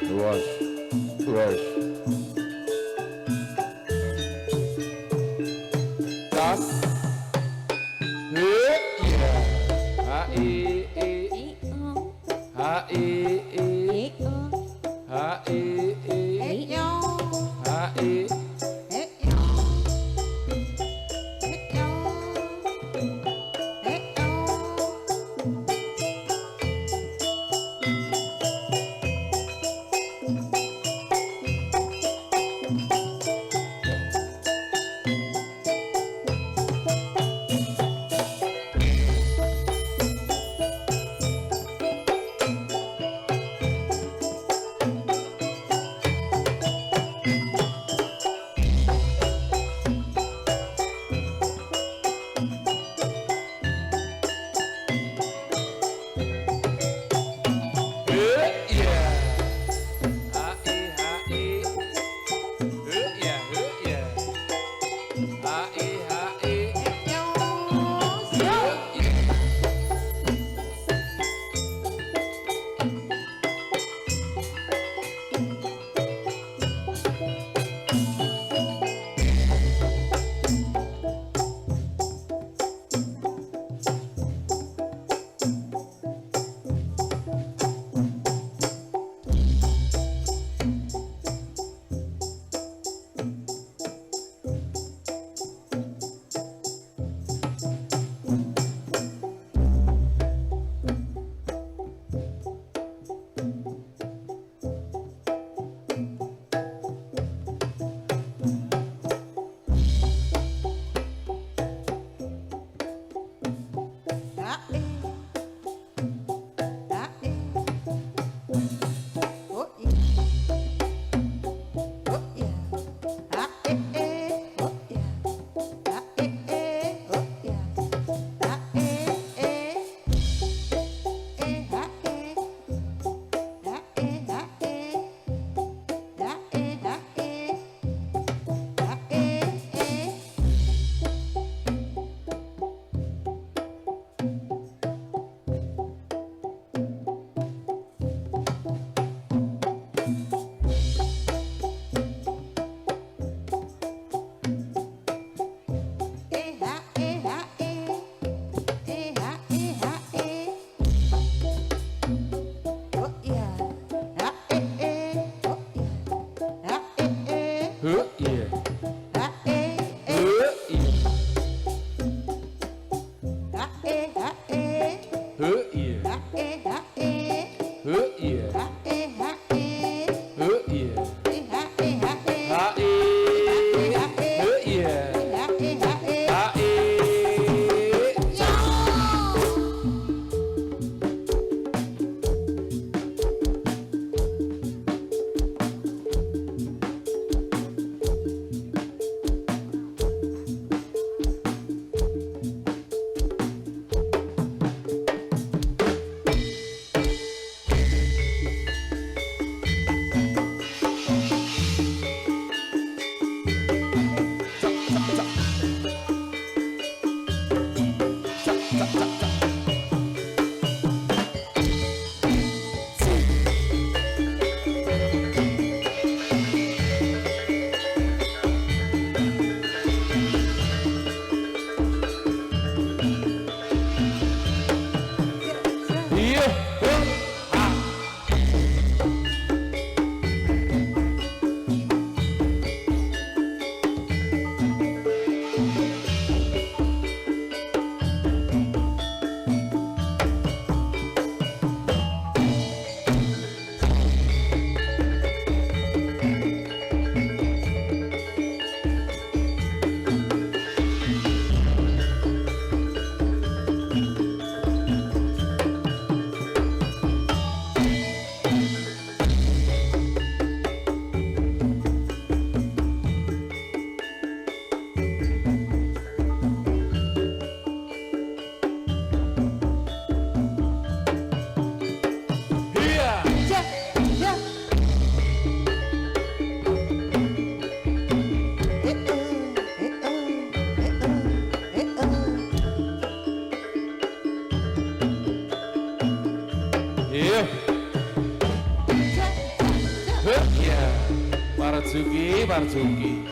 Luas. Luas. Tas. Iya. Ha i i ha i i ha i i ha i Iya. Iya. Marzuki, Marzuki.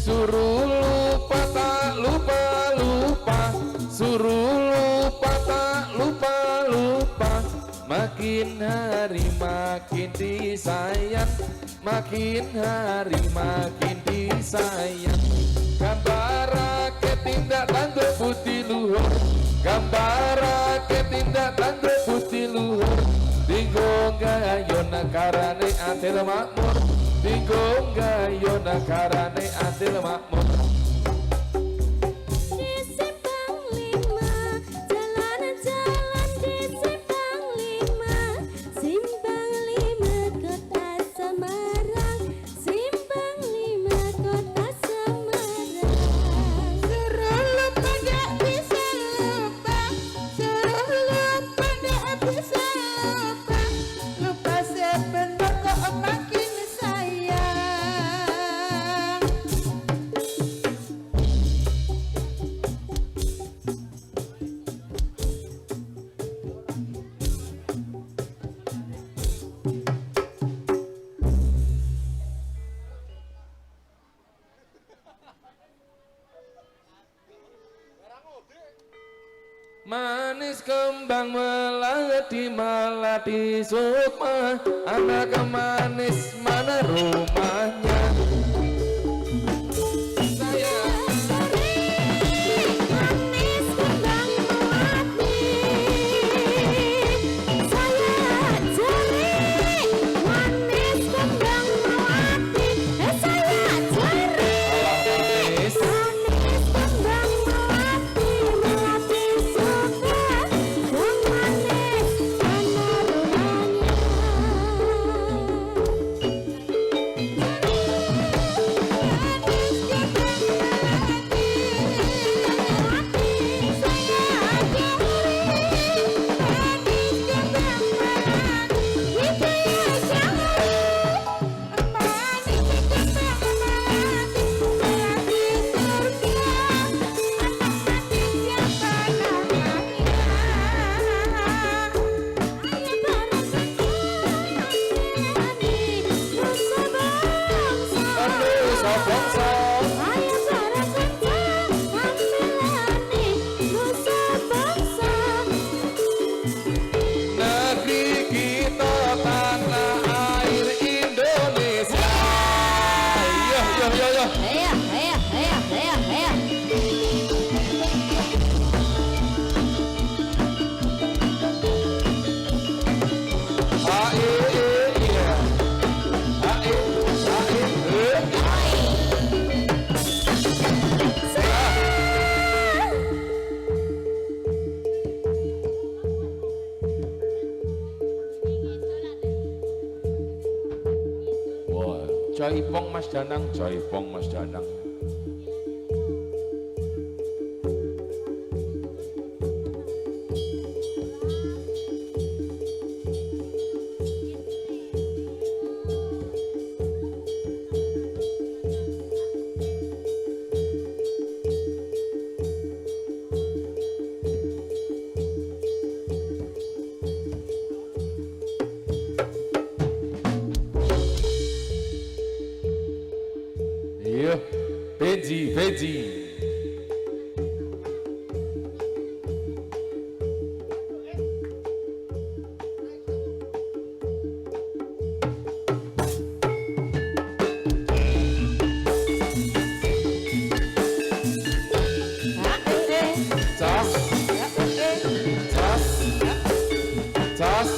Suruh lupa tak lupa lupa, suruh lupa tak lupa lupa. Makin hari makin disayang, makin hari makin disayang. Gambar ke tindak tangguh putih luhur, gambar ke tindak tangguh putih luhur. Tinggo gayo nakarane atil makmur, tinggo gayo nakarane atil makmur. Di Simpang 5, jalan-jalan di Simpang 5, Simpang 5 kota Semarang, Simpang 5 kota Semarang. Suruh lupa gak bisa lupa, suruh lupa gak bisa lupa, lupa sebentar kok makin sayang. Manis kembang melati melati sukma, anak manis mana rumahnya? Saya Manis kembang melati, saya cari. Manis kembang melati, saya cari. manis. Manis kembang melati, melati suka. Yang manis mana rumahnya? Aduh, sopong sop. Negeri kita tanah air Indonesia. Yo yo yo yo. Iya. Wah, Jaipong Mas Danang, Jaipong Mas Danang. Iya, Beji, Beji. Cas, cas, cas.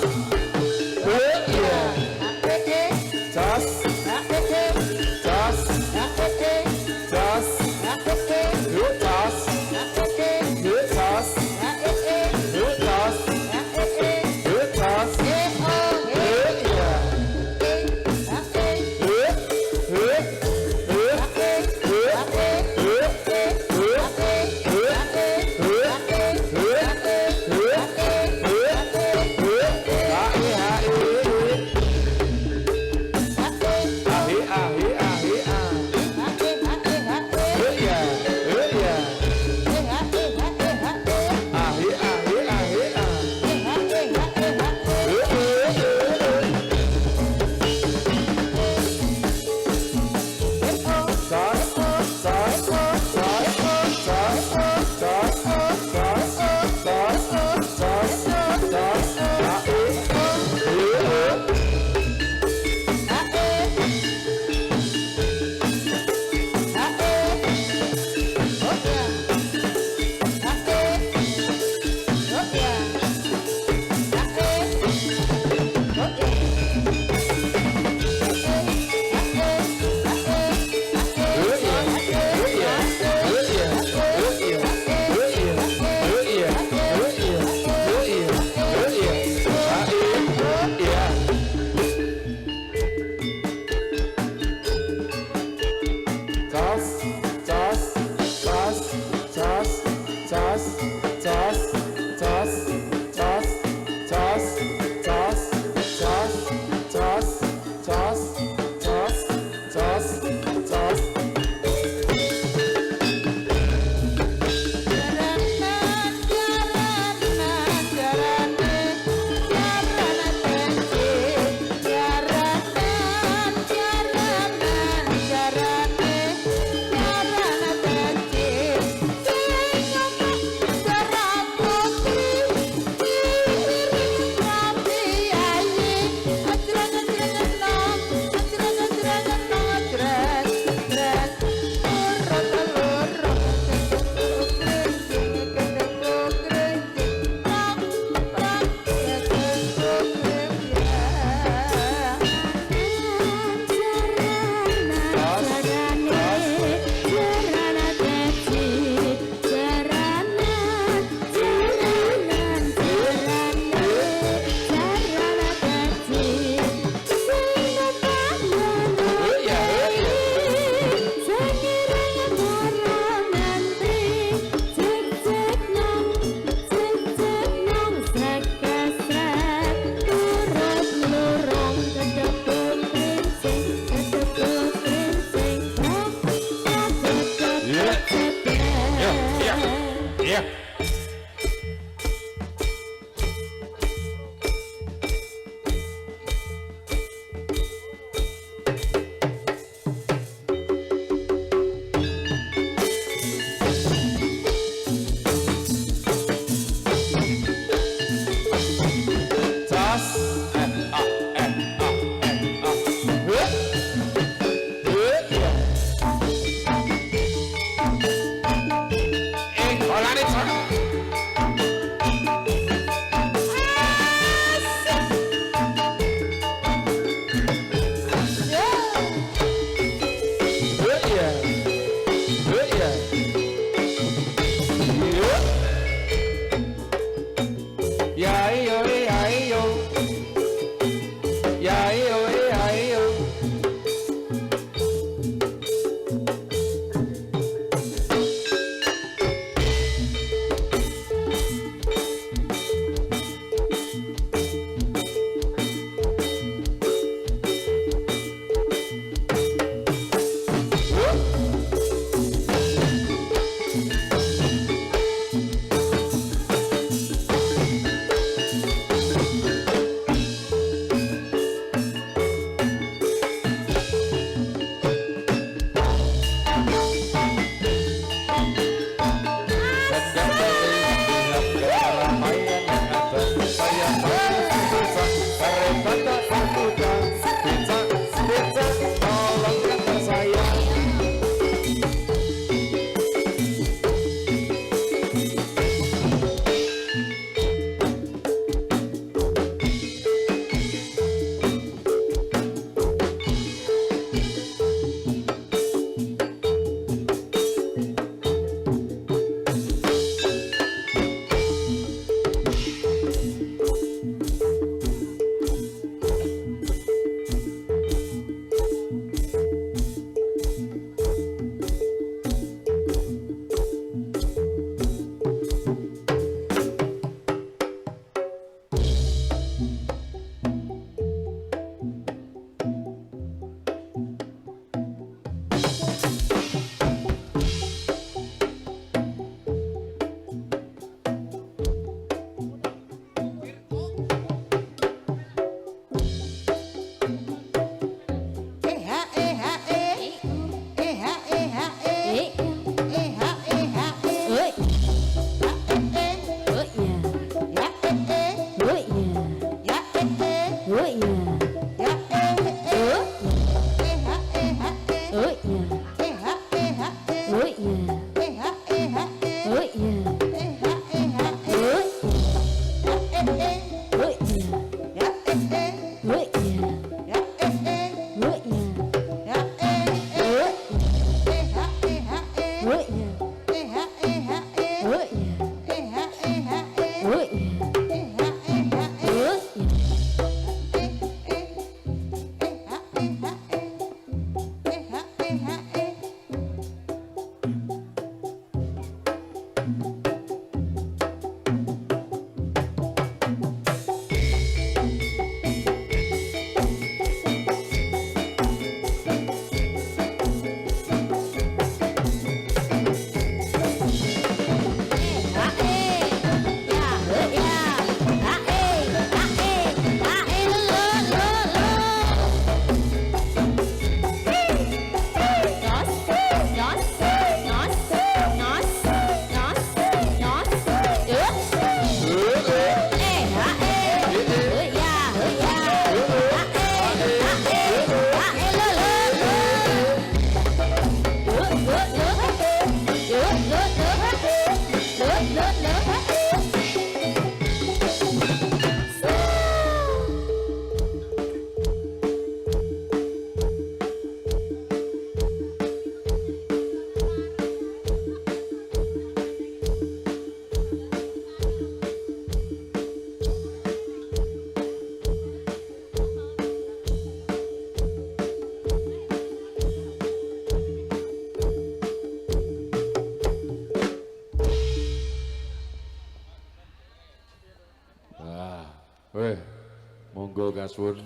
Monggo kasuwun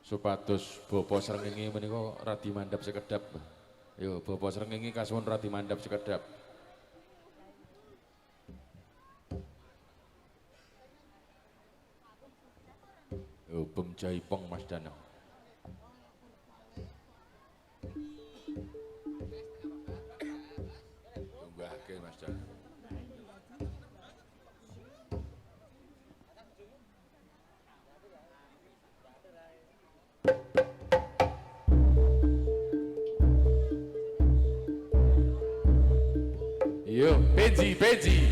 supados Bapa srengenge menika radi mandhap sekedhap. Yo Bapa srengenge kasuwun radi mandhap sekedhap. Yo Bem Jaipong Mas Danang. Tunggahke Mas Danang. Yo, Beji, Beji.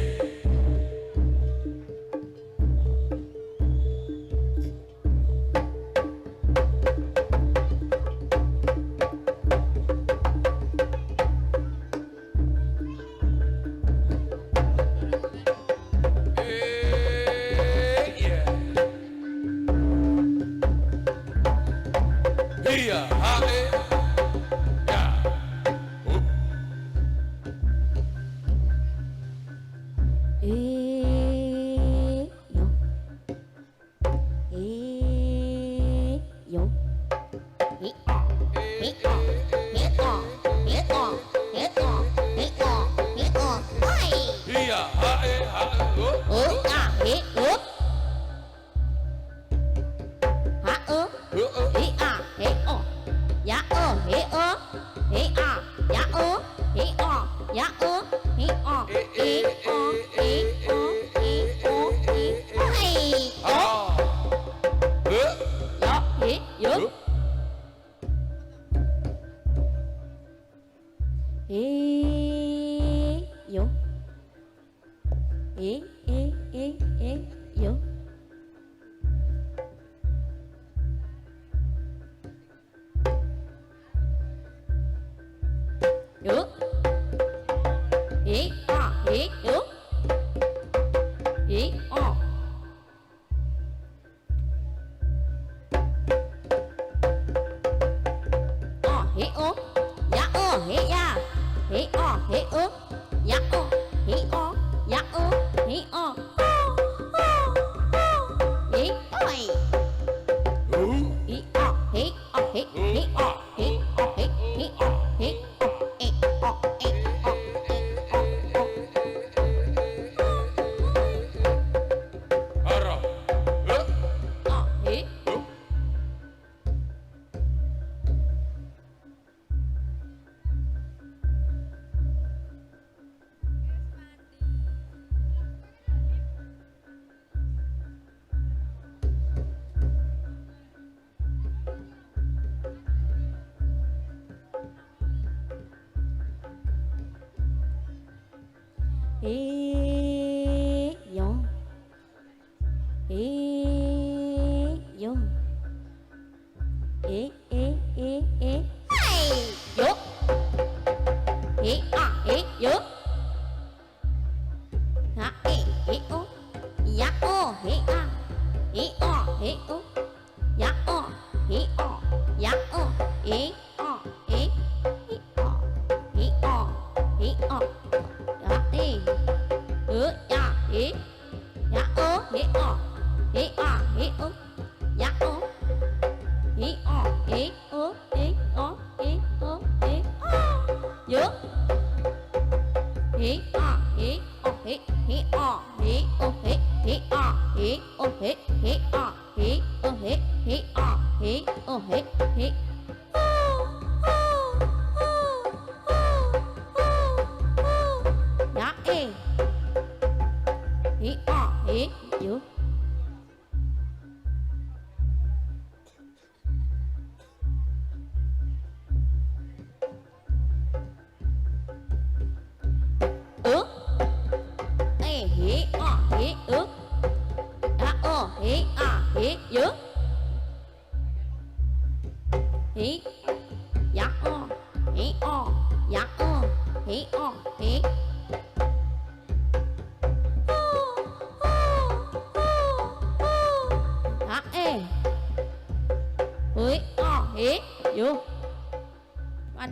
Iya, hae. Ya. Iya, hae, hae.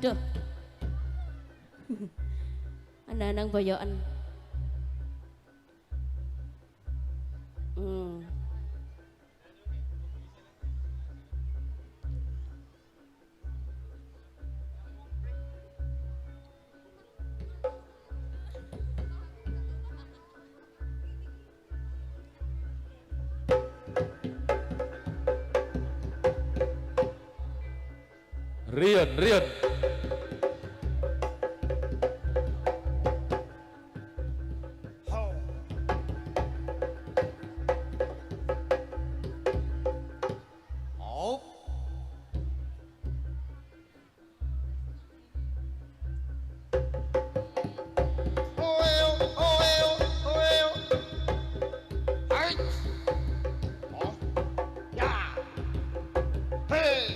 Waduh. Anak-anak boyokan. Rian. Hop. Oeo. Hai. Hop. Ya. Hey.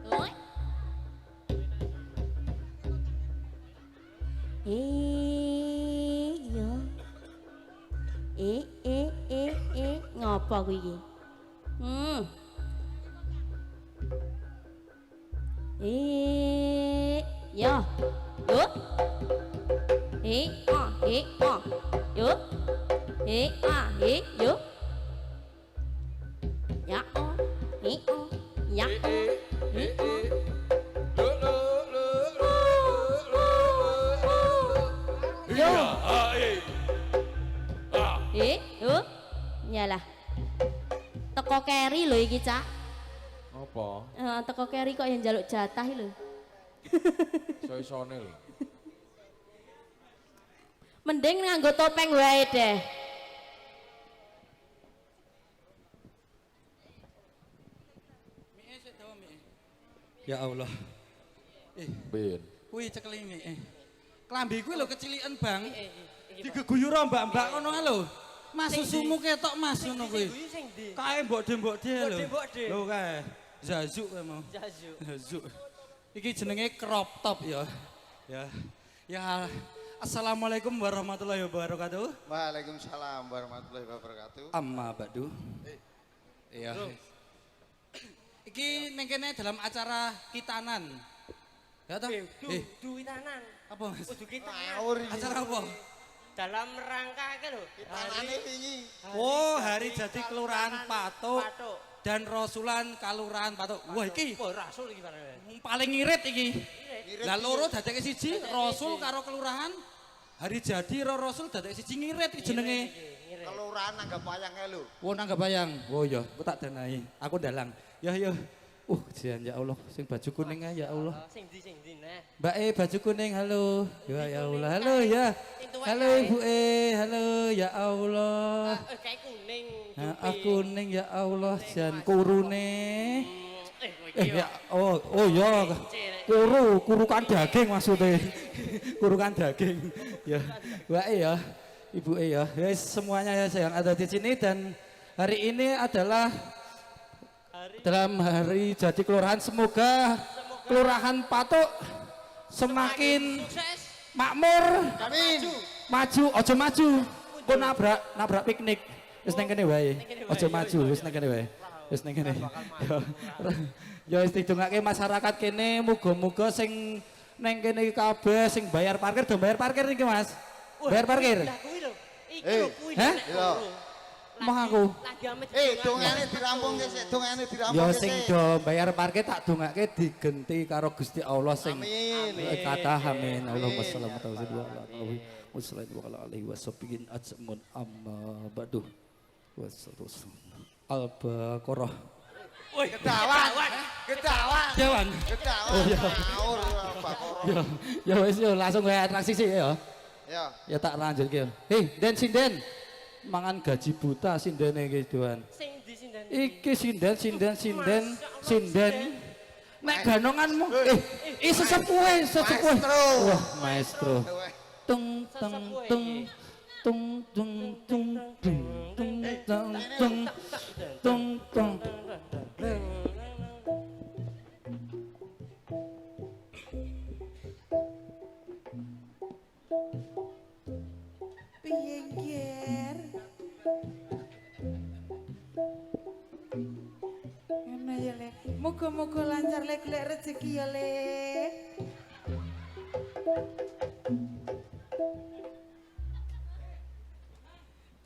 Oi. Yo. Ngapa kuwi iki? Yo. Yo. Yo. Yo. Ya. Ya. Yo. Yo. Nyalah. Teko keri lho iki, Cak. Apa? Teko keri kok yang njaluk jatah lho. Iso-isone lho. Mending nganggo topeng wae deh. Ya Allah. Ben. Kuwi cekeli mi. Klambi kuwi lho keciliken, Bang. Digeguyur mbak-mbak ngono lho. Mas susumu ketok Mas ngono kuwi. Kae mbok-mbok lho. Lho kae. Zazuk kae mau. Zazuk. Iki jenenge crop top ya. Ya. Assalamualaikum warahmatullahi wabarakatuh. Waalaikumsalam warahmatullahi wabarakatuh. Amma ba'du. Iya. Iki ning kene dalam acara kitanan. Ya toh? Duwitanan. Apa Mas? Kudu kita Ngawur iki. Acara apa? dalam rangka ke lho. Tanane wingi. Oh, hari jadi kelurahan Patuk Patuk. dan Rasulan Kalurahan Patuk. Wah, iki Oh, rasul iki bareng. paling ngirit iki. Ngirit Lah iki. loro dadeke siji, Rasul karo kelurahan. Hari jadi ro Rasul dadeke siji ngirit iki jenenge. Kelurahan nanggap wayangnya lho. Wo nanggap bayang. Oh iya, aku tak danai. Aku dalang. Ya ya. Jian ya Allah, sing baju kuning ae ya Allah. Sing di nah. Mbak baju kuning, halo. Ya Allah, halo ya. Halo Ibu halo ya Allah. Kayak kuning. Kuning ya Allah, jan kurune. Ya. Ya. Kurukan daging maksudnya. Kurukan daging. Ya. Mbak ya, Ibu ya. Guys, semuanya ya yang ada di sini dan hari ini adalah dalam hari jadi kelurahan, semoga kelurahan Patuk semakin makmur, Amin. maju, ojo maju, kok nabrak piknik, wis neng kene wae, ojo maju, wis neng kene wae, wis neng kene. Ya wis didongake masyarakat kene, muga-muga sing neng kene kabeh sing bayar parkir do bayar parkir niki Mas. Bayar parkir. Hah? Iya. Mah aku. Dongane dirampung sik, dongane dirampung. Ya sing do bayar parkir tak dongake digenti karo Gusti Allah sing Amin. kata amin. Allahumma shalli ala alihi washabbihin ajmun amma ba'du. Wassalatu Al-Baqarah. Woi, kedawan. Jawan. Oh iya. Ngawur Baqarah. Ya wis yo langsung wae atraksi sih ya. Ya. Ya tak lanjut ki. Hei, Den sinden. Mangan gaji buta sindene iki doan. Sing di sinden. Iki sinden. Nek ganonganmu sesepuhe. Maestro. Wah, maestro. Tung tung tung tung tung tung tung tung tung tung tung. Piye ger? Ngono ya Le. Muga-muga lancar Le golek rezeki ya Le.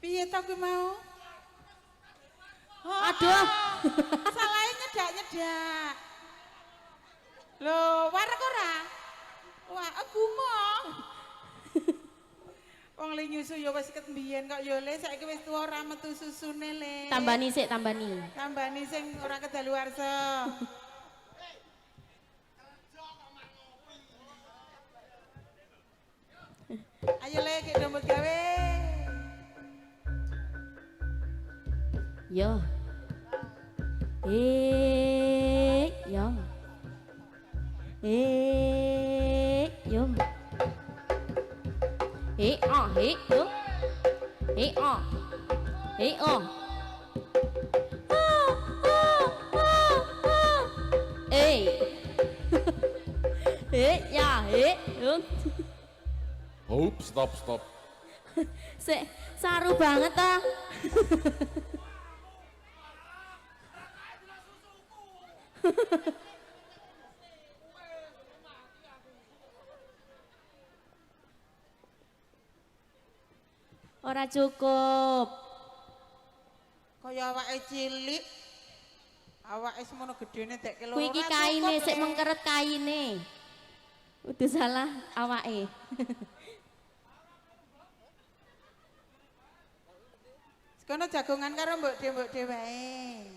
Piye to kuwi mau? Aduh. Salahnya nyedak-nyedak. Loh, warek ora? Wah, gumo. Wong le nyusu ya wis ket mbiyen kok ya le saiki wis tuwa ora metu susune le. Tambani sik, tambani. Tambani sing ora kedaluwarsa. Ayo le ki rambut gawe. Yo. Yo. Yo. Yo. Oh. Ya, yo. Hop, stop. Sik, saru banget ah. Ora cukup. Kaya awake cilik. Awake semono gedene dek kilo. Kuwi iki kaine sik mengkeret kaine. Udah salah awake. Sekono jagongan karo mbok dhewe wae.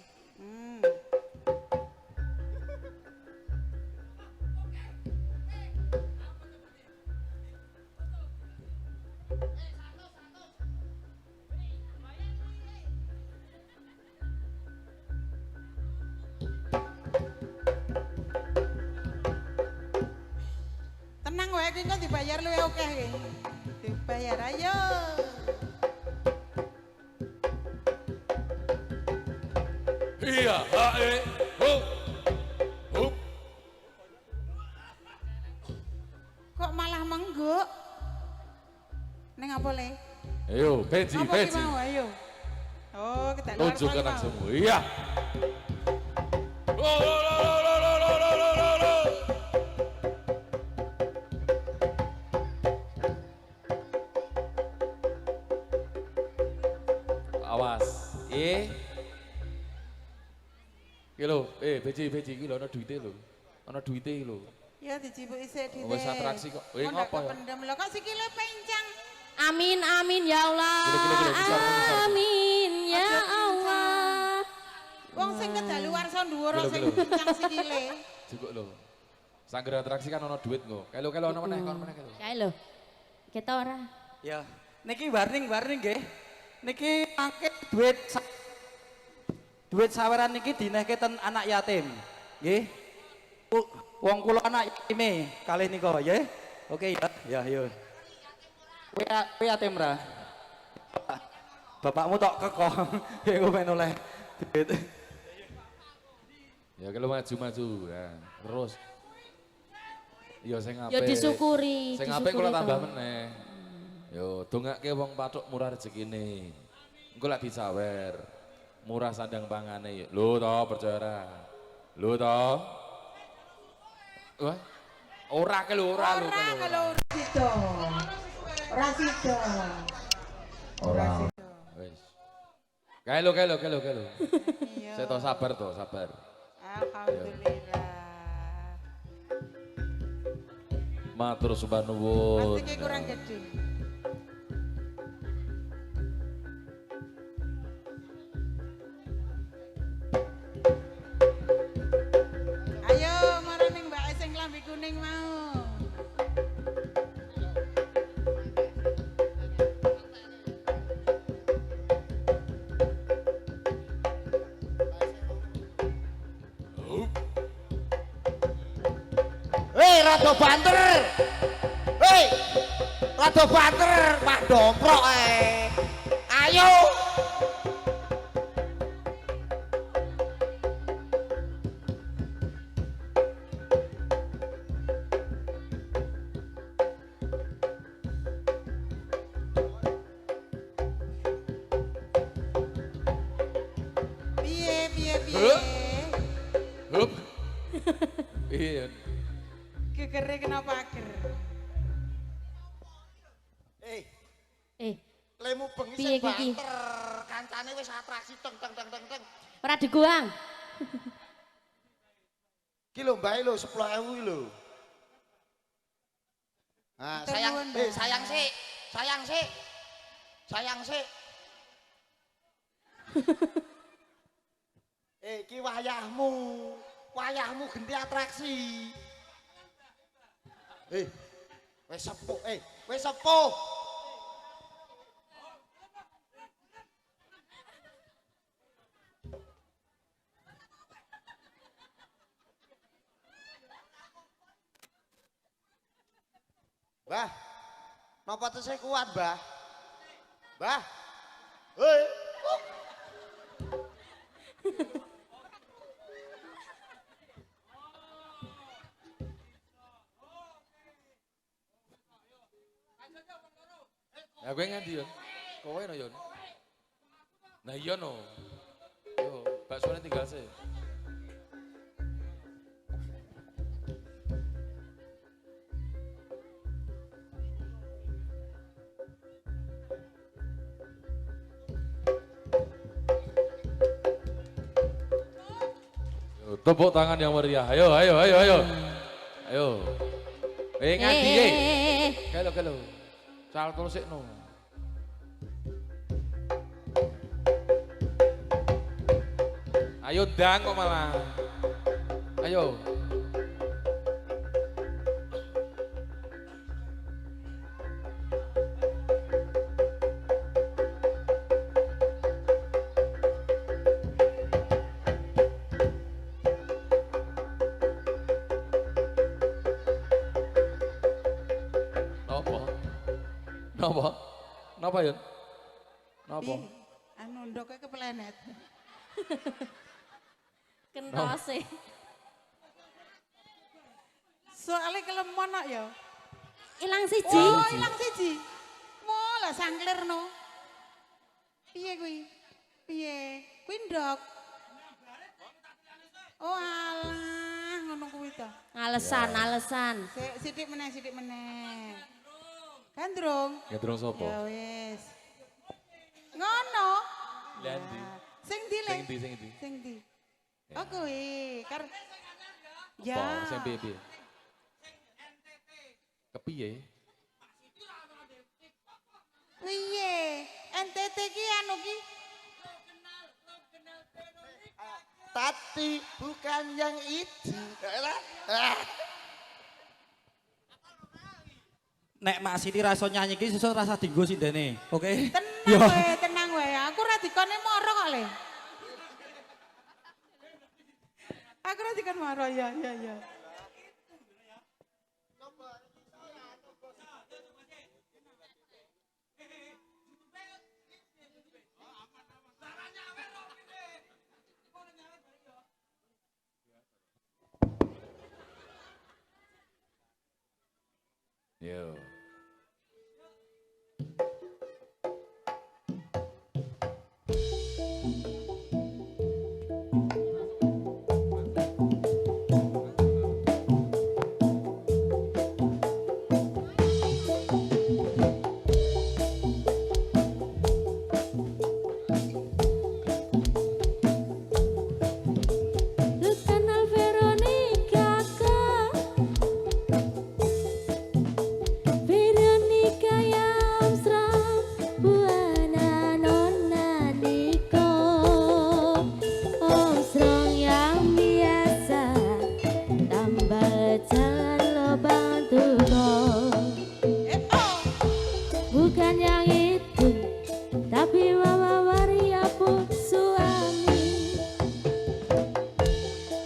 Tenang wae iki kok dibayar luwih akeh iki. Dibayar ayo. Iya, hop. Kok malah mengguk? Ning apa le? Ayo, beji. Apa ki mau ayo? Oh, kita luar Tunjukkan mau. langsung. Iya. Lo. Awas. Kilo, beji iki lho ana duite lho. Ana duite iki lho. Ya dicipuki sik dite. Wis atraksi kok. Ngopo ya? Pendem lho kok sikile pencang. Amin, ya Allah. Kilo, Amin, ya Allah. Wong sing kedaluwarsa dhuwur Kilo, sing kilo. pencang sikile. Cukup lho. Sangger atraksi kan ana duit kok. Kilo ana meneh kon meneh kilo. Kae lho. Kita ora. Ya, niki warning nggih. Niki mangke duit saweran niki dinehke ten anak yatim. Nggih. Wong kula anak yatime kalih nika nggih. Oke ya. Ya yo. Kowe yatim ra? Bapakmu tok keko. Kowe men oleh duit. Ya kalau maju ya. Terus ya sing apik. Ya disyukuri. Sing apik kula tambah meneh. Yo dongake wong pathuk murah rezekine. Engko lak disawer. Murah sandang pangane. Lho to percaya ora? Lho to. Wah. Ora ke lho, ora lho. Ora kalau sida. Ora sida. Ora. Wis. Kae lho. Iya. Saya to sabar. Alhamdulillah. Matur subhanallah. Pasti kurang gede. Ayo marang ning mbake sing klambi kuning mau. Rada banter. Hei. Rada banter, Pak Domprok Ayo. Piye. Hup. Iya. Gegere kenapa ager? Lemu bengi Piye sing iki? banter. Kancane wis atraksi teng. Ora diguang. Ki lho mbae lho 10.000 iki lho. Nah, sayang, sayang sik. sayang sih. Sayang sih. Iki wayahmu. Wayahmu ganti atraksi. Wis sepuh, wis sepuh. Bah, napa tesih kuat, Bah? Bah. Hei. Ya gue nganti Yon. Kowe no Yon. Nah iya no. Yo, baksonya tinggal sih. Yo, tepuk tangan yang meriah. Ayo, ayo, ayo, ayo. Ayo. Nganti Kelo, kelo. Cal terus sik no. Ayo dang kok malah. Ayo. Napa? Napa? Napa ya? Napa? Anu ndoknya keplenet. Kentose. Soalnya kelemon nak ya. Ilang siji. Oh, ilang siji. Mola sangklir no. Piye kuwi? Piye? Kuwi ndok. Oh alah, ngono kuwi ta. Alesan, alesan. Sithik meneh, sithik meneh. Gandrung. Gedrong sapa? Ya wis. Ngono. Landi. Sing ndi le? Sing ndi, sing ndi? Sing ndi? Oh kuwi. Apa? Ya. Sing piye? Kepiye? Piye? NTT ki anu ki. Tapi bukan yang itu. Nek Mak Siti rasa nyanyi ki sesuk rasa dinggo sindene. Oke. Tenang wae. Aku ra dikone moro kok le. Aku ra dikon moro ya. Yo. Kenal Veronica kah? Veronica yang seram buana nona Niko. Om serong yang biasa tambah jalan lubang tubuh. Bukan yang itu, tapi wawa waria pun suami.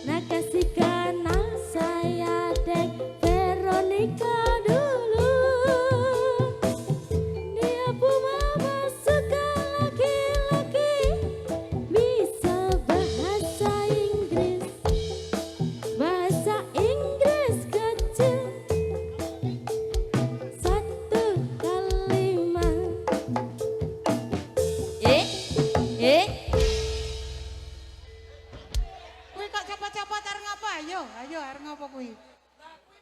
Nak kasihkan saya dek Veronica dulu. Dia pun suka laki-laki bisa bahasa Inggris. Bahasa Inggris kecil satu kalimat. Kuwi kok copot-copot arep ngapa? Ayo arep ngapa kuwi?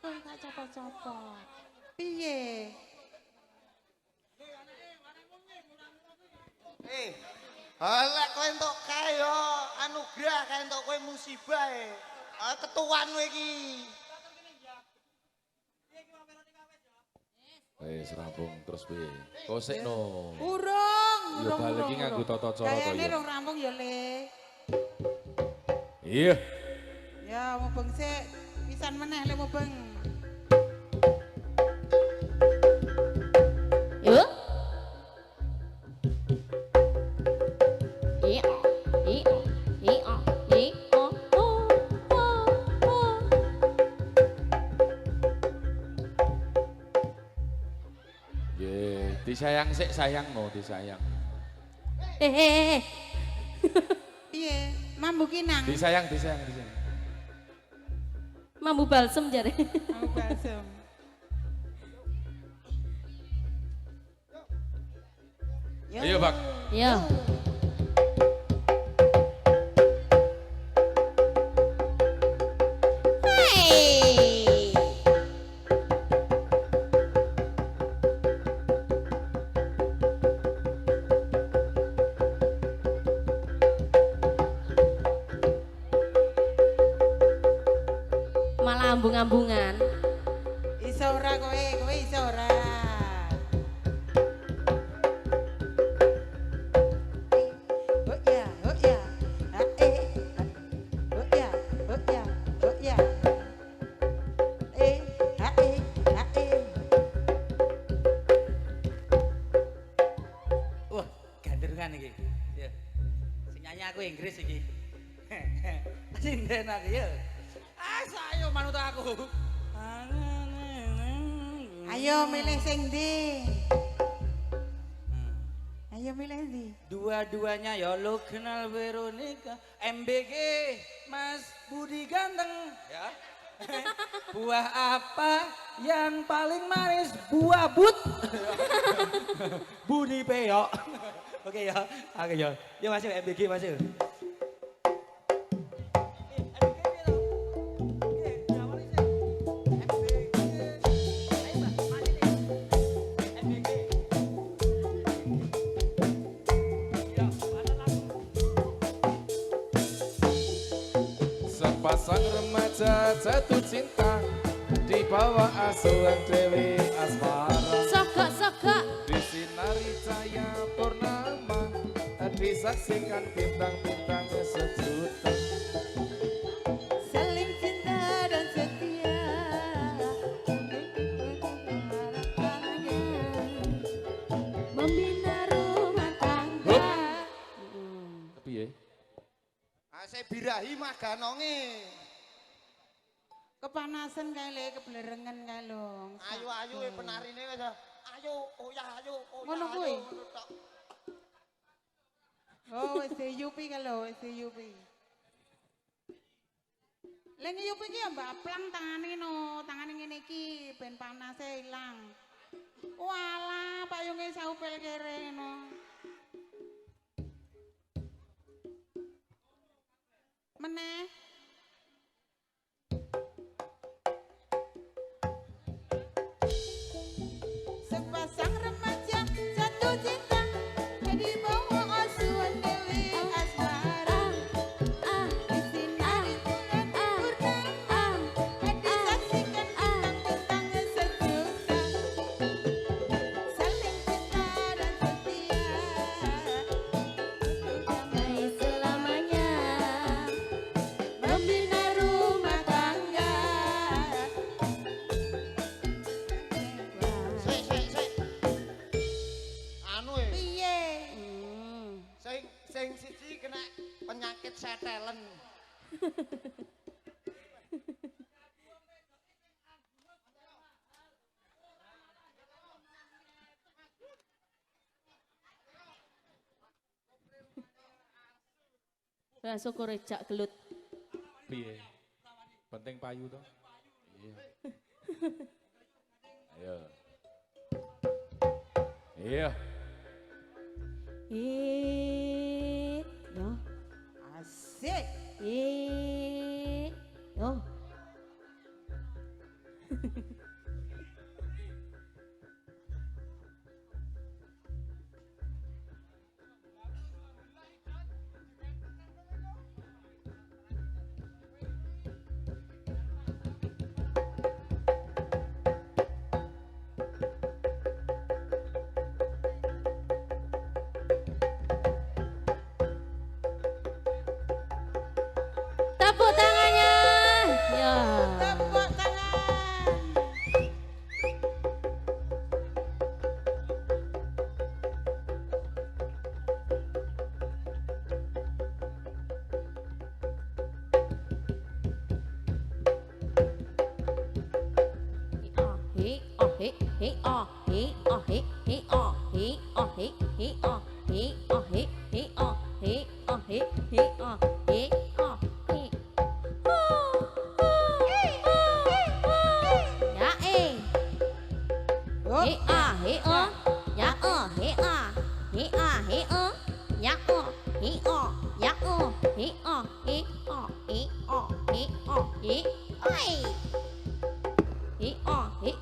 Kuwi kok copot-copot. Piye? Halek kowe entuk kae yo anugrah kae entuk kowe musibah e. Ketuan kowe iki. Wis rampung terus piye? Kosekno. Urung, Ya bal iki nganggo tata cara to Kayane ya. rong rampung ya, Le. Iya. Ya, mubeng sik. Pisan meneh Le mubeng. Yuk. Iya, iya, iya, iya, oh, oh, oh, oh. Nggih, disayang sik sayangno, disayang. Eh. Piye? Mambu kinang. Disayang, disayang, disayang. Mambu balsem jare. Mambu balsem. Ayo, Bang. Yo. Hey. Malah ambung-ambungan. Iso ora kowe iso ora. Oh ya, oh ya. Oh ya, oh ya, oh ya. Ha. Wah, gandrungan iki. Ya. Sing nyanyi aku Inggris iki. Sinden aku ya. Sayo manut aku. Ayo milih sing ndi? Ayo milih ndi? Dua-duanya ya lo kenal Veronica, MBG, Mas Budi ganteng, ya. Buah apa yang paling manis? Buah but. Budi peyok. Oke ya, oke ya. Yuk masuk MBG masuk. Sepasang remaja jatuh cinta di bawah asuhan Dewi Asmara. Sogok. Disinari cahaya purnama, disaksikan bintang-bintang sejuta. Saling cinta dan setia. Membina rumah tangga. Tapi ya, Saya birahi maganonge. Kepanasan kae Le, keblerengen kae lho. Ayo penarine wis. Ayo, ayo. Ngono kuwi? ngono tok. Oh, wis yupi kae lho, wis yupi. Leng yupi ki ya mbaplang tangane no, tangane ngene iki ben panase ilang. Walah, payunge saupel kere no. Meneh. Sepasang remaja jatuh cinta di bawah asuhan Dewi Asmara. Disinari bulan purnama, disaksikan bintang-bintang sejuta. Saling cinta dan setia, Damai selamanya. membina rumah tangga. Sik. Anu Piye? sing siji kena penyakit setelen. Lah syukur jak gelut. piye? Penting payu toh. Iya. Ayo. Iya. Yo. Asik. Yo. he oh he oh he he oh he oh he he oh he oh he he oh he oh he he oh he oh he ya Oh, he ah he ya he ah he ah he ya he ya he he he he he oi he he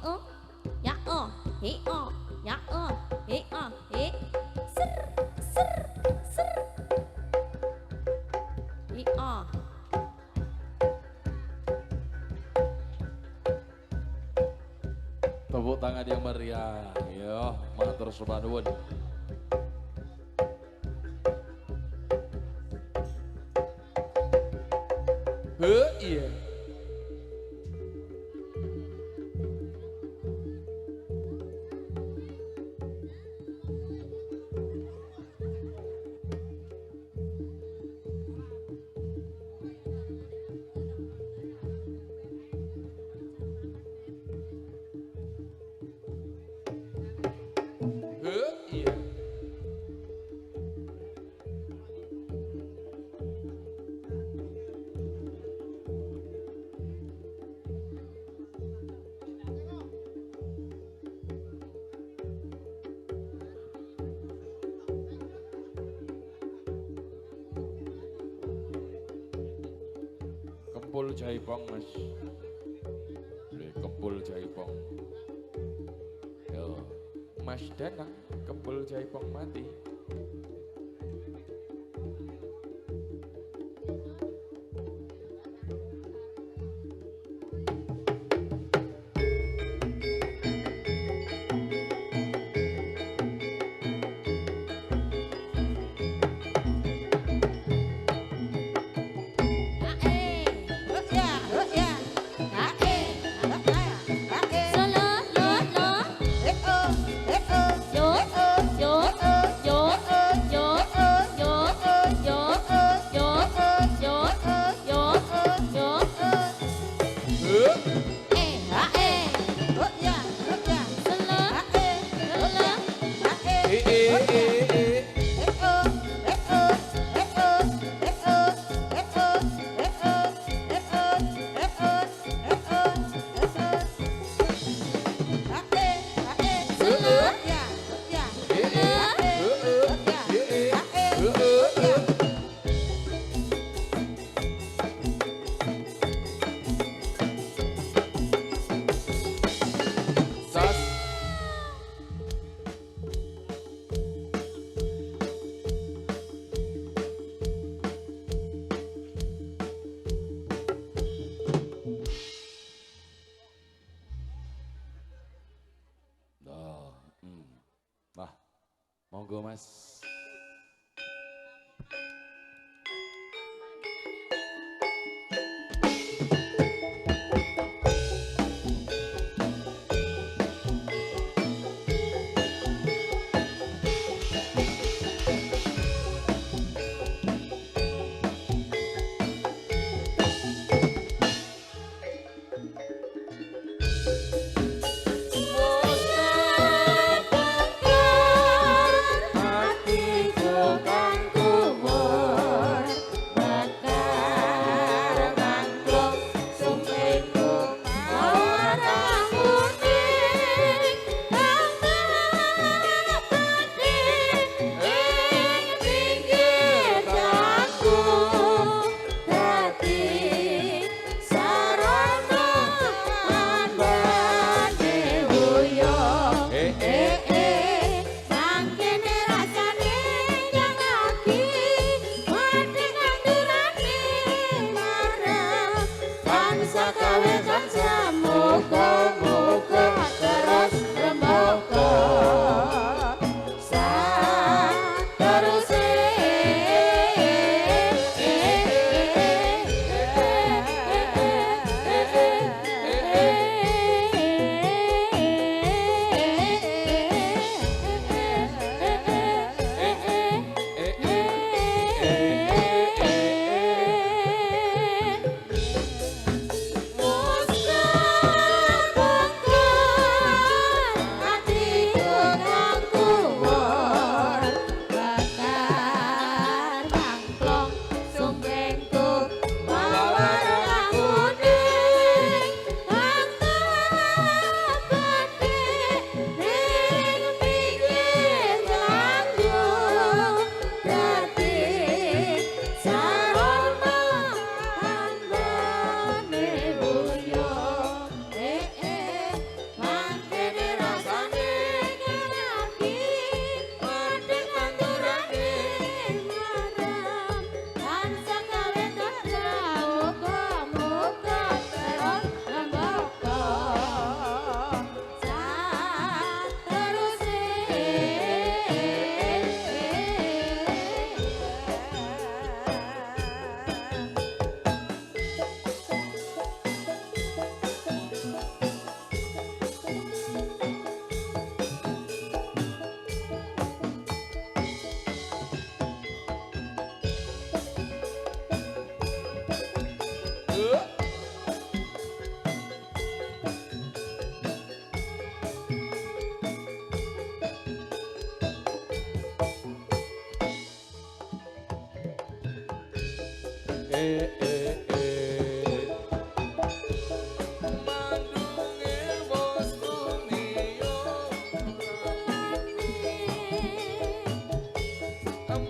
ya he ya he ser ser ser he Tepuk tangan yang meriah, ya, matur nuwun. Iya. Iya. Kempul jaipong mas, kempul jaipong. Yo, Mas Danang, kempul jaipong mati. Monggo mas. Hati Mandunge bos dunia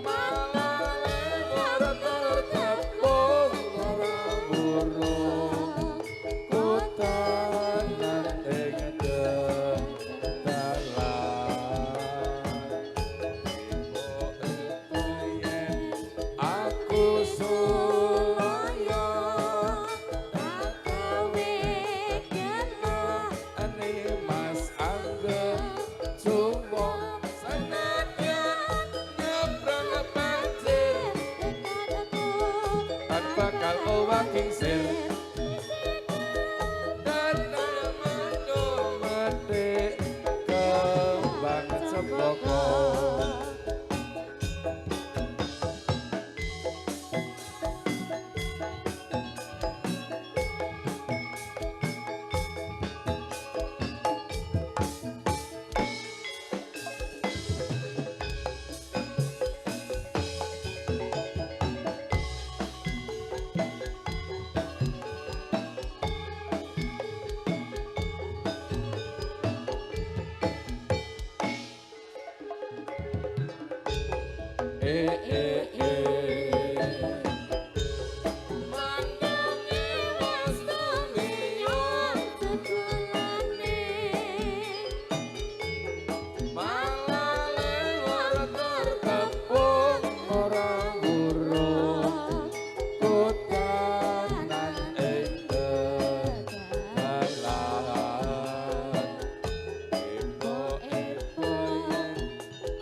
Malale ora tertepung ora burung Kutanan ing aku sulaya ane mas angga suwong senadyan nyebrang banjir tanpa kal owah kingsir dan mando metik kembang cempaka Mandange was dunia malale ora tertepung ora burung kutanan ing dalan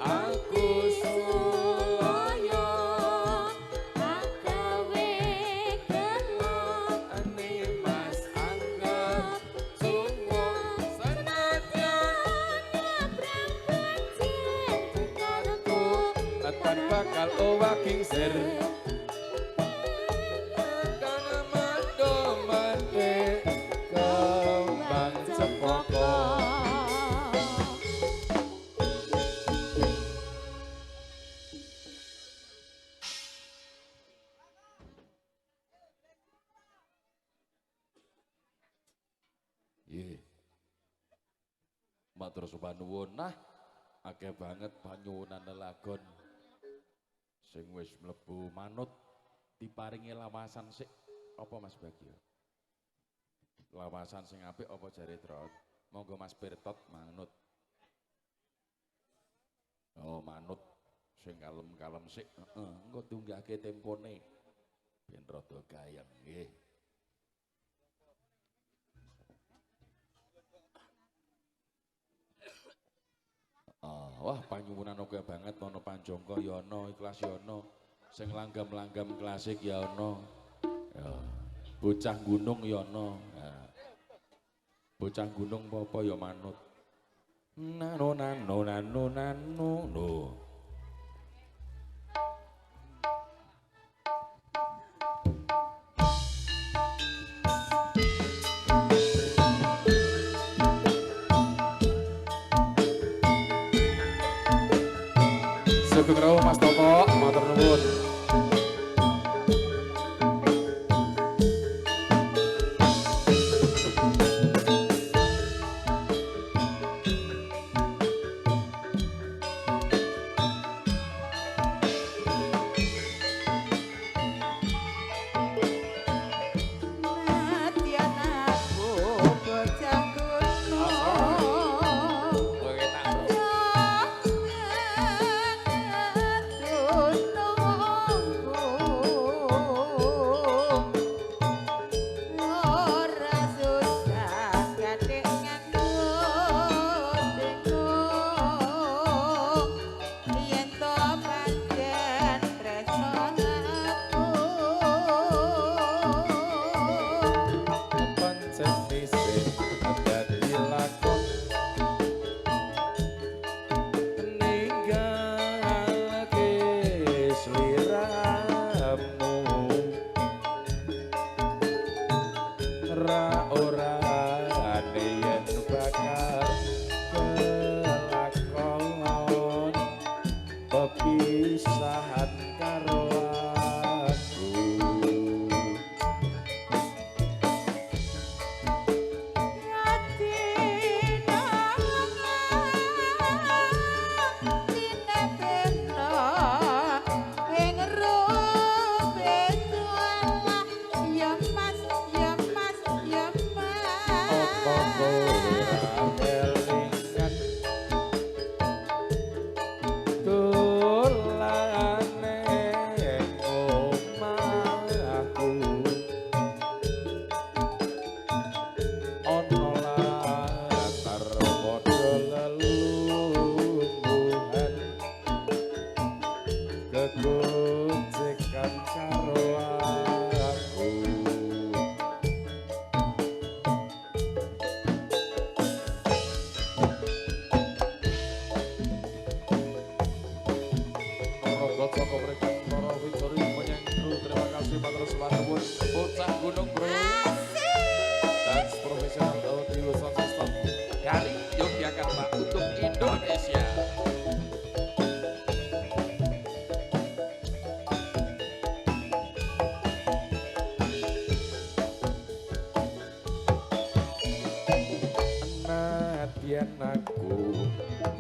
aku sulaya ane mas anggap suwong senadyan tan bakal owah kingsir dan mando metik kembang cempaka matur supanuwun nah akeh banget panyuwunan lelagon sing wis mlebu manut diparingi lawasan sik apa Mas Bagio lawasan sing apik apa jare Trot monggo Mas Pirtot manut oh manut sing kalem-kalem sik engko tunggake tempone ben rada gayeng nggih wah panyuwunan oke banget ono panjongko ya ono ikhlas ya ono sing langgam-langgam klasik ya ono ya bocah gunung ya ono bocah gunung apa ya manut nano nano nano nano no Sugeng rawuh Mas Toko, matur nuwun. Gunung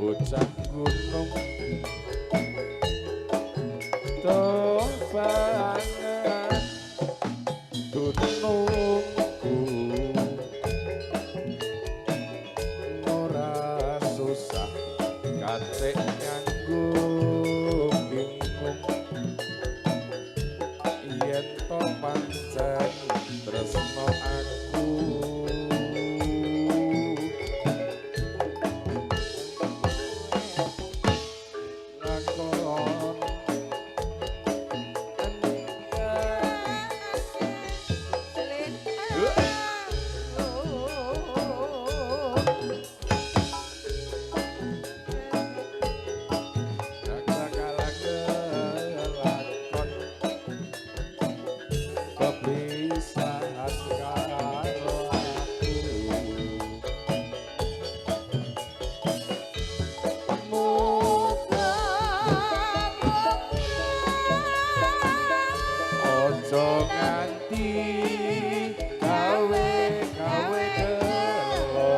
bocah gunung toh banget gunungku ora susah katik nganggo bingung yen to pancen tresno aku ngakon ojo nganti gawe gelo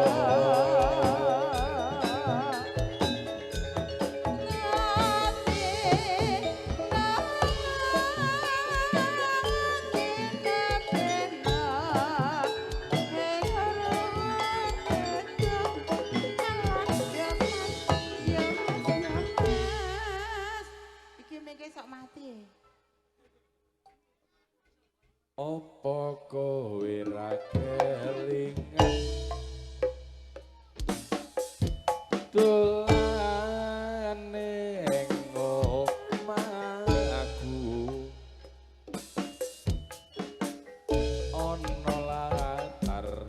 Iki mengke sok mati. opo kowe ra kelingan dolane omahku ana latar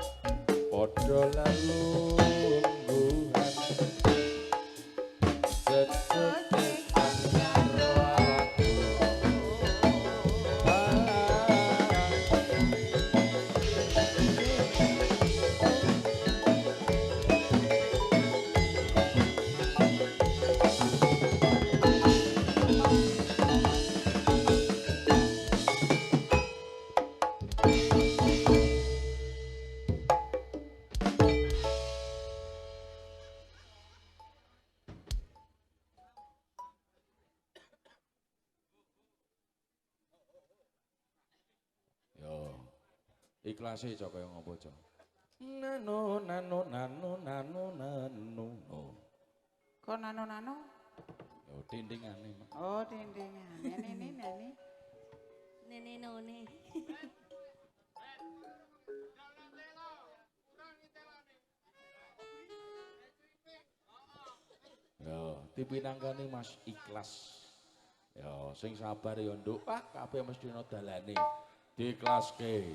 padha lelungguhan cecetan karo aku yo ikhlase cok kaya ngopo cok nano nano nano nano nano Kok nano-nano? yo tindingane Mak. Oh, tindengan. Nene. Nene none. yo dipinanggani Mas Ikhlas yo sing sabar yo nduk kabeh mesti ana dalane diikhlaske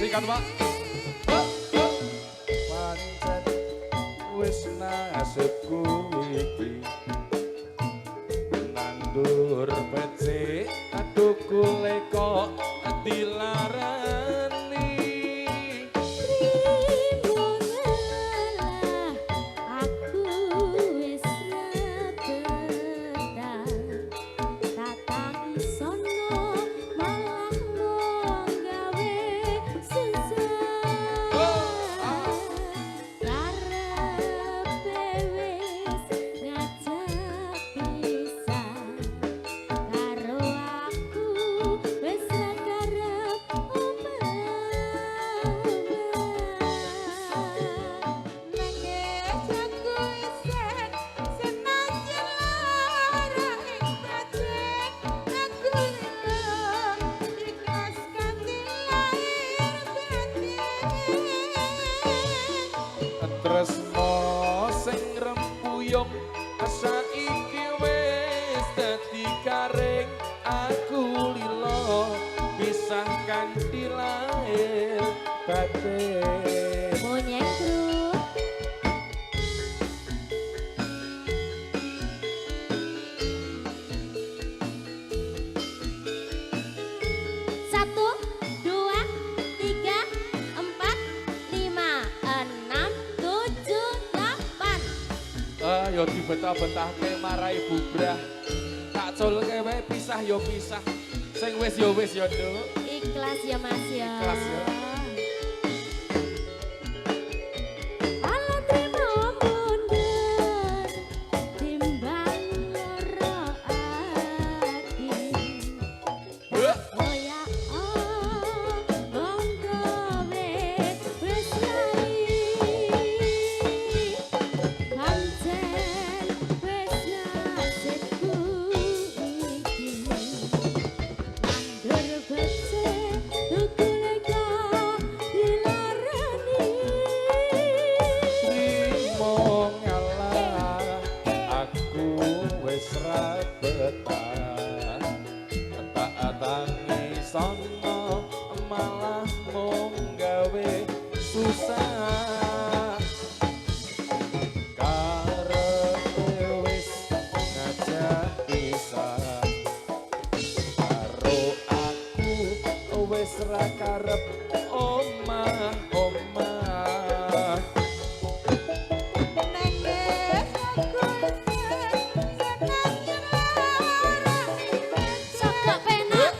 sikat Pak pancen wis nasibku iki nandur becik aduh kule kok dilarani Aku wis rabetah tatang sono malah mung gawe susah karepe wis ngajak pisah karo aku wis ra karep tresno sing buyung saiki wis dadi garing aku lilo pisah kanthi lair batin Monyet Group. Satu, dua, tiga, empat, lima, enam, tujuh, delapan. yo dibetah-betahke marai bubrah tak culke wae pisah yo pisah sing wis yo Nduk Ikhlas ya Mas ya. Ikhlas ya. Ala trimo mundur timbang loro ati. Oh ya monggo wis lali. Pancen wis nasibku iki. Nandur becik tukule kok dilarani. Trimo ngalah aku wis ra betah tak tangi sono malah mung gawe susah karepe wis ngajak pisah karo aku wis ra karep omah-omah Sok penak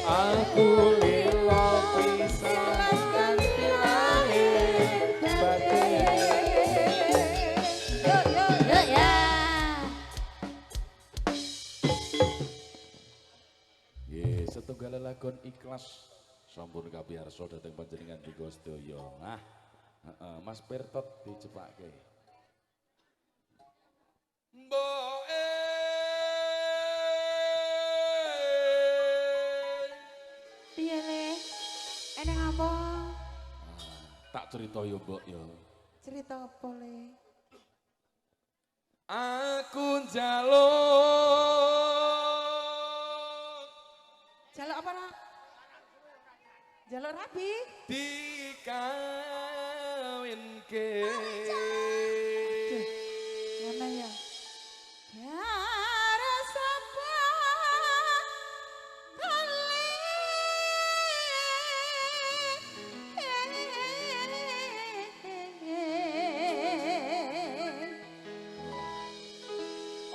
aku lilo pisah kanthi lair batin Yuk ya. Ye, setunggal lagon ikhlas sampun kapiarsa dhateng panjenengan Dika sedaya. Nah, Mas Pertot dicepake. Mboke Piye le? Eneng apa? tak cerita yo Mbok yo. Cerita apa le? Aku njaluk Jaluk apa nak? Jaluk rabi? dikawinke. Mana ya? Cara sapa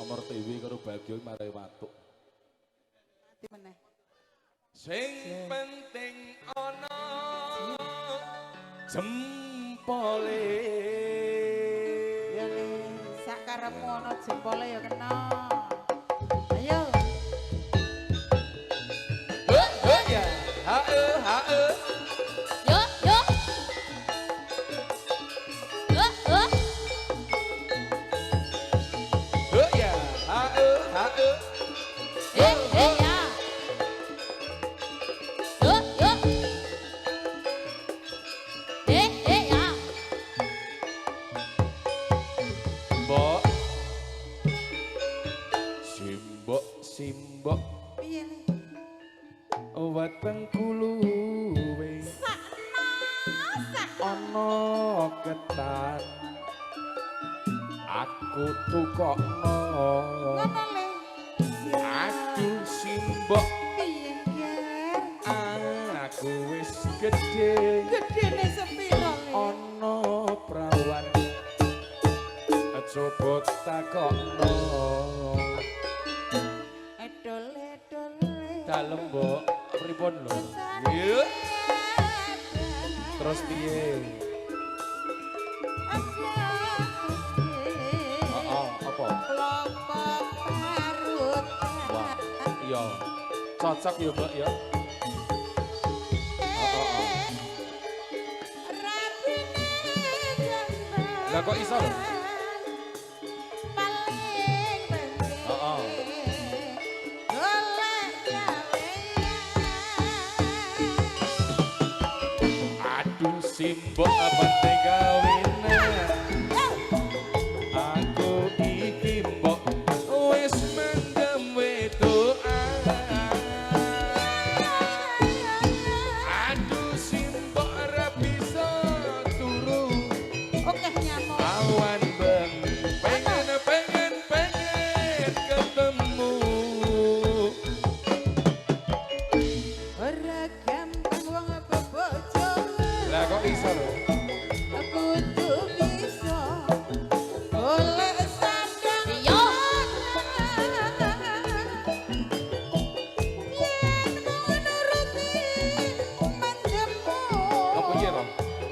Amor TV karo Bagyo marai watuk. Mati meneh. Sing penting ana jempole. Ya le, sak karepmu ana jempole ya kena. Ayo. Ya, hae. Yuk, yuk. Yuk, yuk. Ya, hae. Ya. Yuk, yuk. Ya. Mbok. Simbok. Piye le? Weteng kuluwe ana ketan aku tukokno Ngono le. aku simbok Piye ger? aku wis gedhe Gedene sepiro le? ana prawan coba takokno Edol. dalem mbok pripun lho yuk terus piye apa Kelompok parut. wah iya cocok ya mbak ya Lah kok iso lho? Paling penting. Heeh. Golek gawe. Aduh simbok penting gawene. Aku iki mbok wis mendem wedokan. Aduh simbok ora bisa turu. Oke nyamuk. Awan bengi pengen ketemu. Ora gampang wong bojo. Lah kok iso lho? Aku tuh bisa golek sandang. Iya. Yen mau nuruti mendemmu. Apa piye to?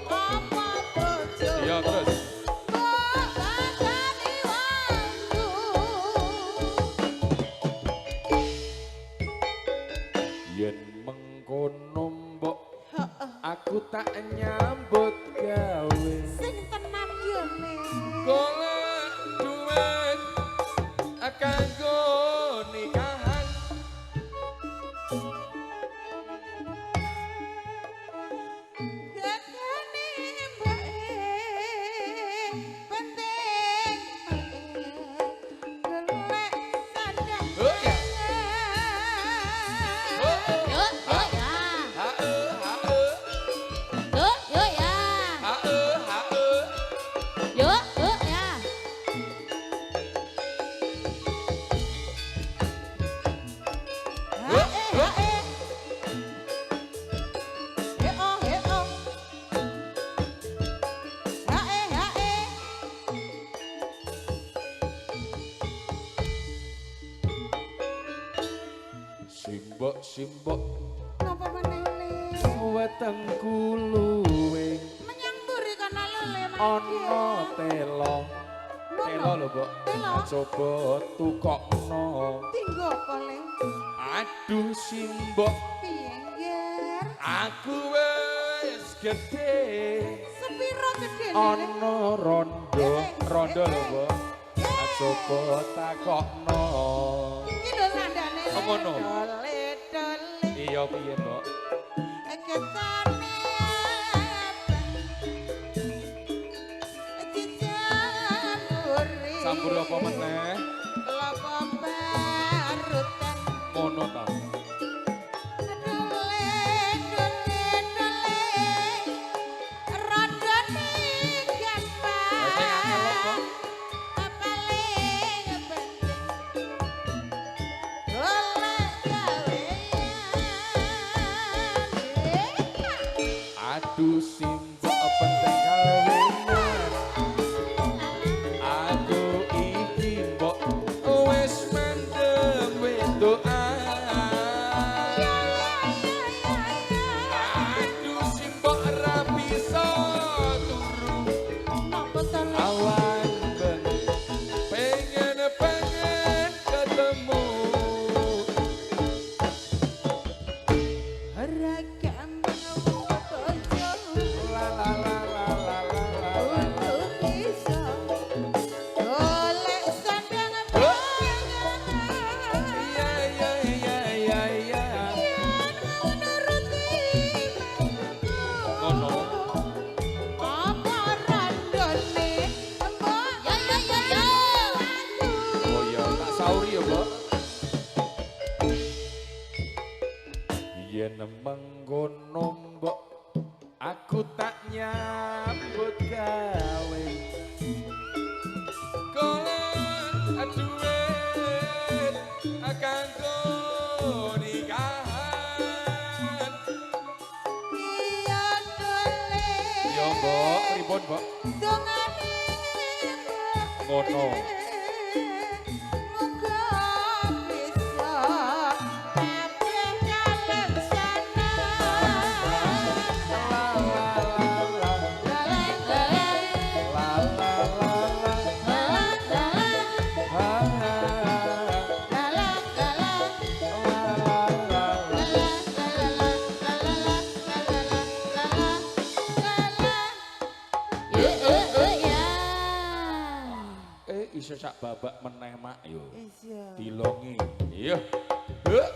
Apa bojo? Iya terus. Kok bakani wandu. Yen mengkono mbok aku tak nyambut gawe. Sing tenan yo Le. Golek duit kanggo nikahan. Gagane mbake penting golek sandang. Oh ya. Oh, oh. Yuk, yuk ya. Hae. Yuk, yuk ya. Hae. Yuk, yuk ya. Simbok Napa meneh Le? wetengku luwe Menyang mburi kana lele ana telo. Telo lho, Mbok. Telo? Coba tukokno. Tinggo apa Le? Aduh simbok, Piye Nger? aku wis gede. Sepiro gede Le? Ana rondo lho, Mbok. Coba takokno. Iki lho sandane. Oh, ngono? Dole dole. Iya piye, Mbok? Ketane apa? Campur apa meneh? Lapa barutan. Ngono ta. Dole dole dole. Rondone gampang. Lah sing angel apa? Paling penting. Golek gawean. Aduh simbok penting kawinan. Aku iki mbok wis mendem wedokan. Aduh simbok ora bisa turu. Napa to Le? Awan bengi pengen ketemu. Ora gampang wong bojo. La la la la la la la. Untuk bisa golek sandang panganan. Iya iya iya iya iya. Mau nuruti Ngono. apa randone mbok Ya, ya, ya, ya. Oh iya, tak sauri ya, Mbok. Yen mengkono, Mbok, aku tak nyambut gawe. Golek duit kanggo nikahan. iya dole. Ya, Mbok, pripun, Mbok? Dongane Ngono. muga bisa kabeh kalaksana. La la la la. La la la la. Ha ha. La la la. Yuk, yuk, yuk ya. sesak babak meneh mak yo. Iya. Dilongi. Iya. Heh.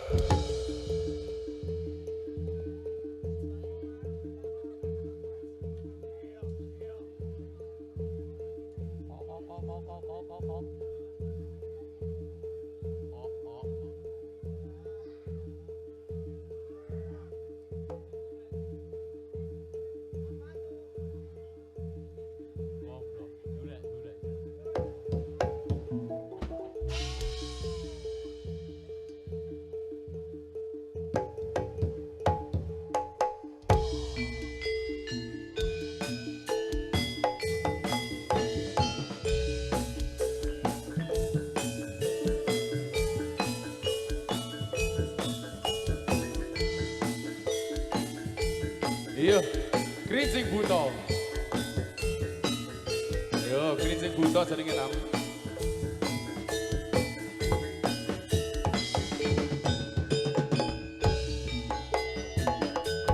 Iya, Krincing Buto. Yo, Krincing Buto jenenge nam.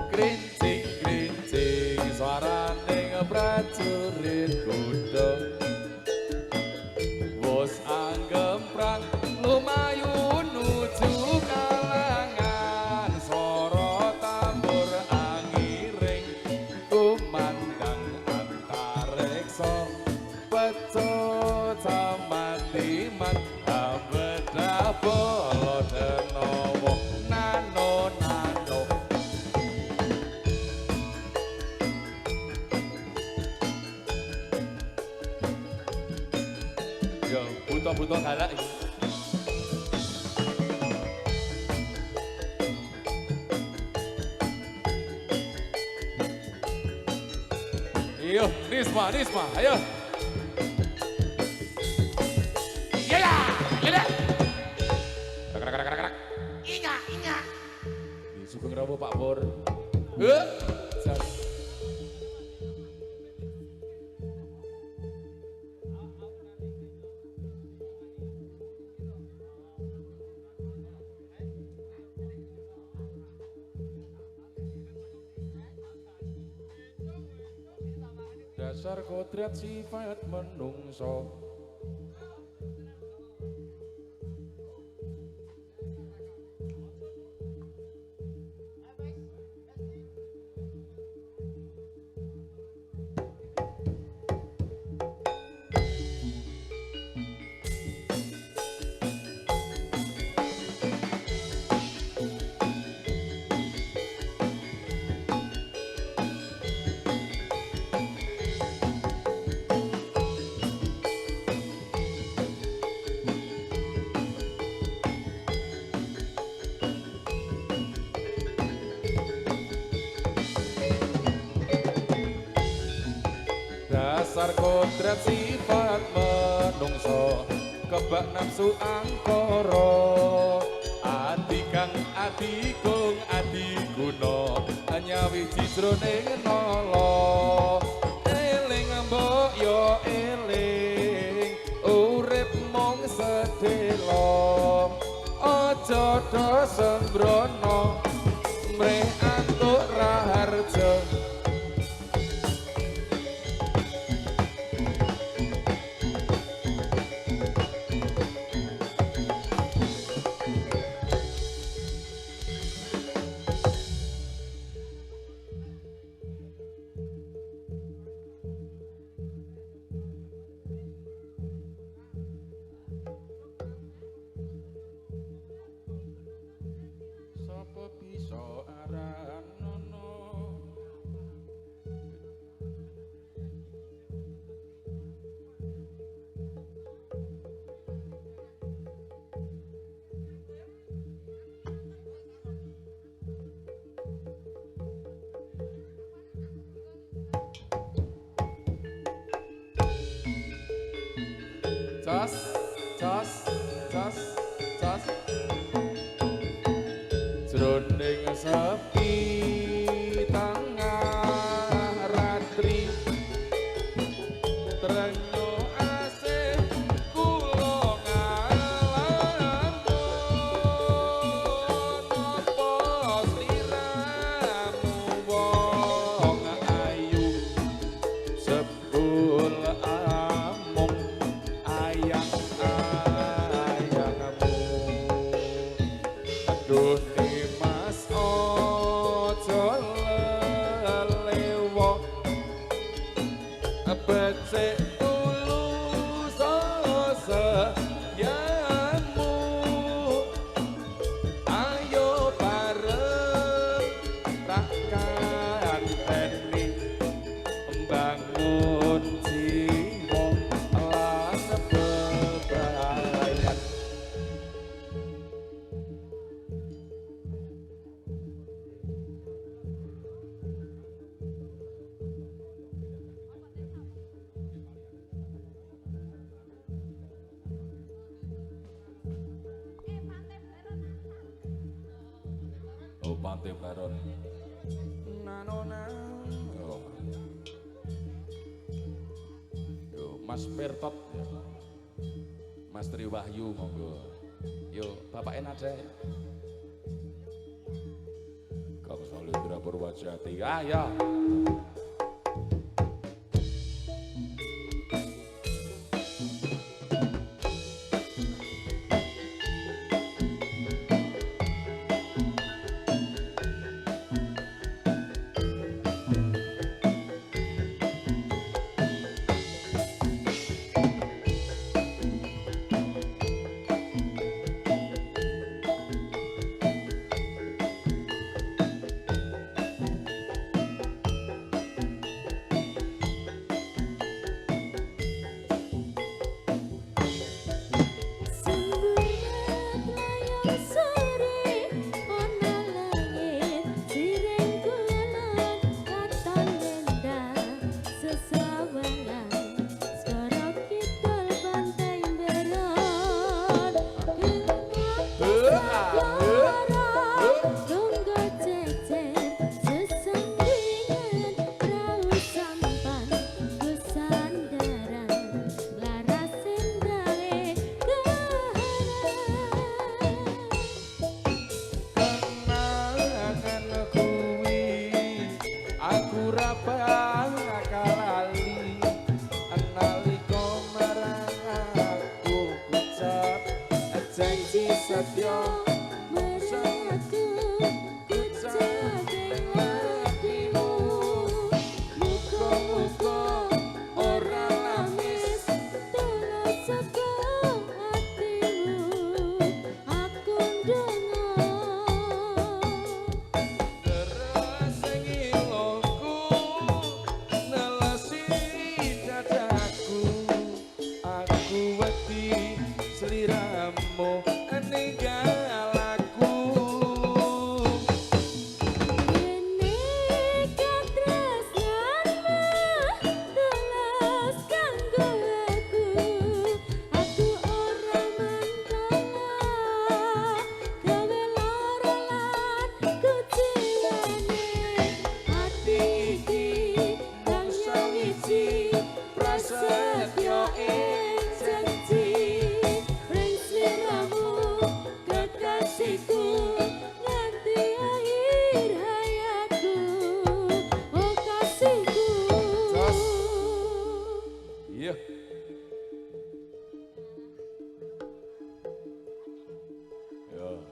Krincing krincing suarane prajurit kuda. Wos anggemprang lumayu nuju kalangan soro tambur angiring kumandang antareksa pecut samatiman abeda bala denowo nano nano. Yo, buto-buto galak iki. Iyo, Risma, Risma, ayo. Iya ya, iya. Krak. Iya. Sugeng rawuh Pak Pur. Jas. Dasar kodrat sifat menungso. Dasar kodrat sifat menungso kebak nafsu angkara adi kang adi kung adi guna hanya wiji jroning nala eling mbok yo eling urip mung sedelo aja do sembrono mreh antuk raharja. Sapa bisa aran nono. Cas. Jroning sepi tengah ratri trenyo asih kula ngalamun napa sliramu wong ayu sebul amung ayang Oh Pantai Baron. Nanona. Yo. Yo Mas Pertot. Yo. Mas Tri Wahyu monggo. Yo Bapak Enada. Kang Salendra Purwajati. Ah ya.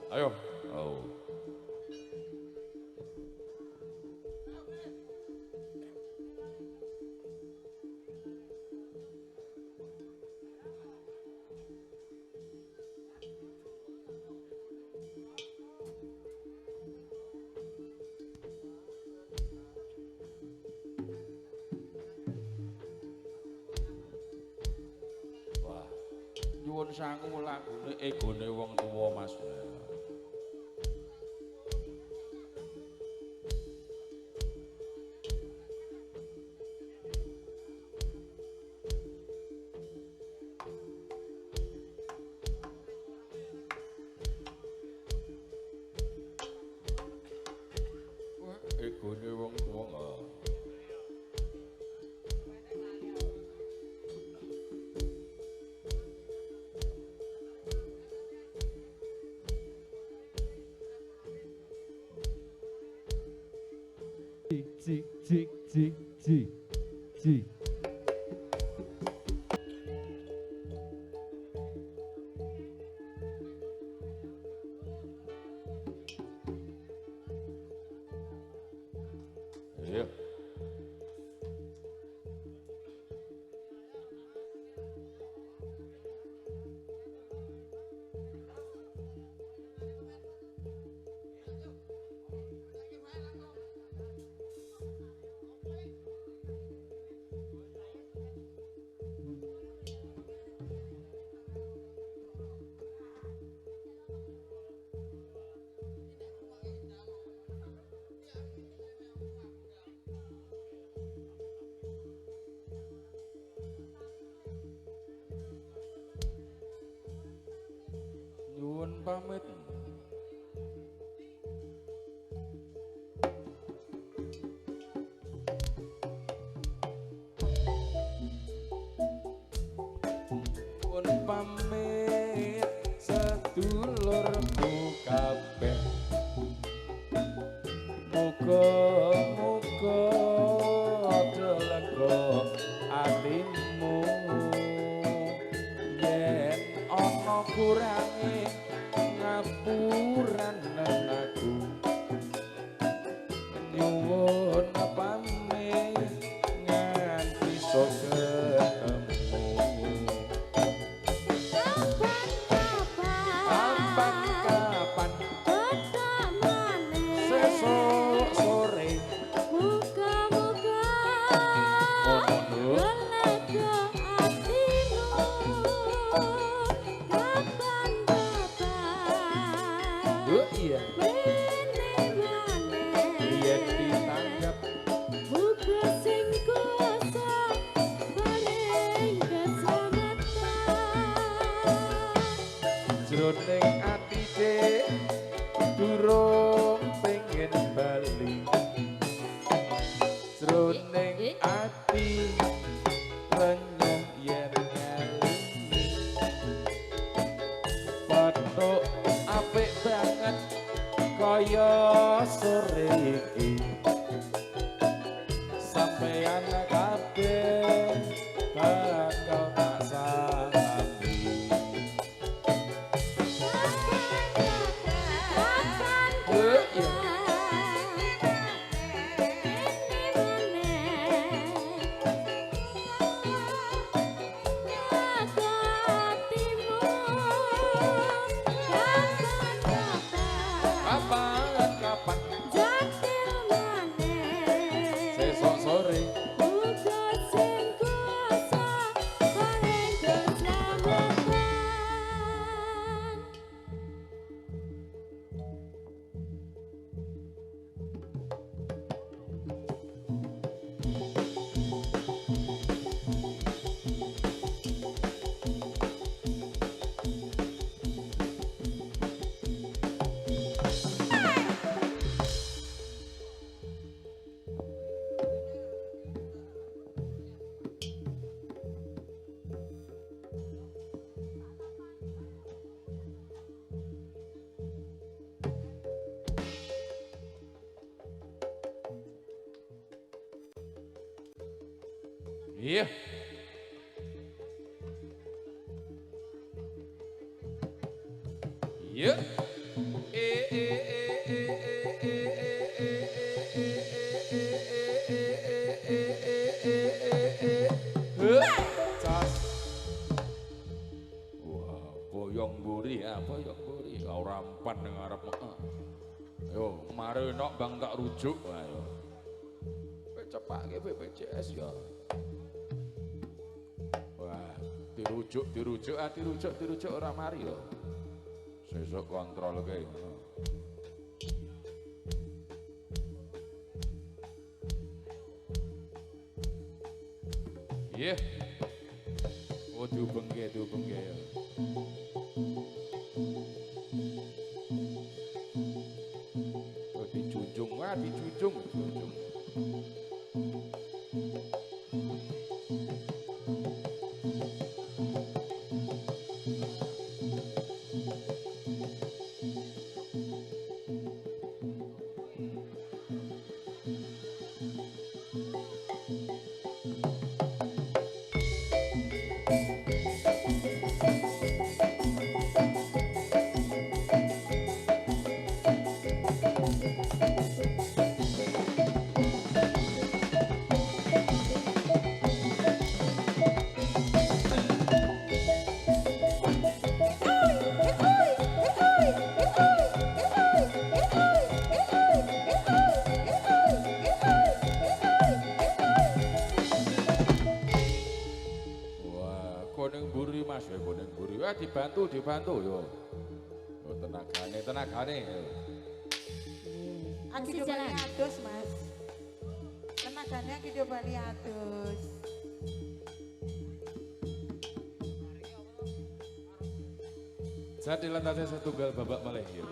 Ayo. Oh. Wah, nyuwun sangu lagune egone wong tuwa Mas. Egone wong tuwa. Cik cik cik cik cik. Iya. Nyuwun pamit. rada lega atimu yen ana kurange ngapuran aku nyuwun pamit nganti sok ketemu kapan sesuk sore iya yen ditanggap jroning ati dek durung pengen bali jroning ati renyah yen ngalimi patok apik banget kaya sore iki sampeyan kabeh bakal tak salami iya kapan sesuk sore iya iya cas wah boyong buri ya boyong buri ora rampan nang arep yo mari nok bang tak rujuk ayo cepake BPJS ya wah dirujuk ora mari lho sesuk kontrol ke ngono iya oh diubengke ya oh dijunjung dibantu yo. Oh, tenagane. Aki dobani adus, Mas. Tenagane aki dobani adus. Jadi lantasnya setunggal babak malih ya.